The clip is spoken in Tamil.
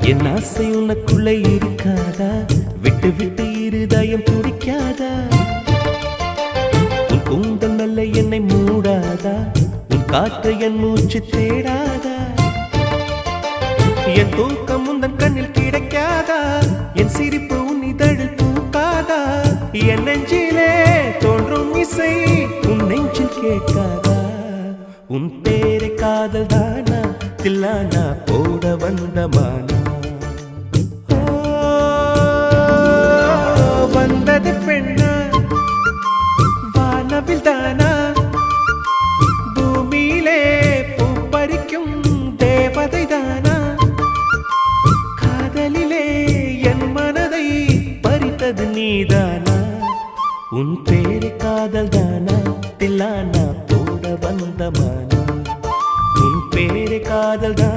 என் ஆசை உனக்குள்ளே இருக்காதா? விட்டு விட்டு இருதயம் துடிக்காதா? உன் கூந்தல் நல்ல என்னை மூடாதா? உன் காற்று என் மூச்சு தேடாதா? என் தூக்கம் உந்தன் கண்ணில் கிடைக்காதா? என் சிரிப்பு உன் இதழில் பூக்காதா? என் நெஞ்சிலே தோன்றும் இசை உன் நெஞ்சில் கேட்காதா? உன் பேரை காதல் தானா தில்லானா போட வந்த மானா? வந்தது பெண்ணா வானவில் தானா? பூமியிலே பூ பறிக்கும் தேவதை தானா? காதலிலே என் மனதை பறித்தது நீதானா? உன் பேரை காதல் தானா தில்லானா போட வந்த மானா? உன் பேரை காதல் தான்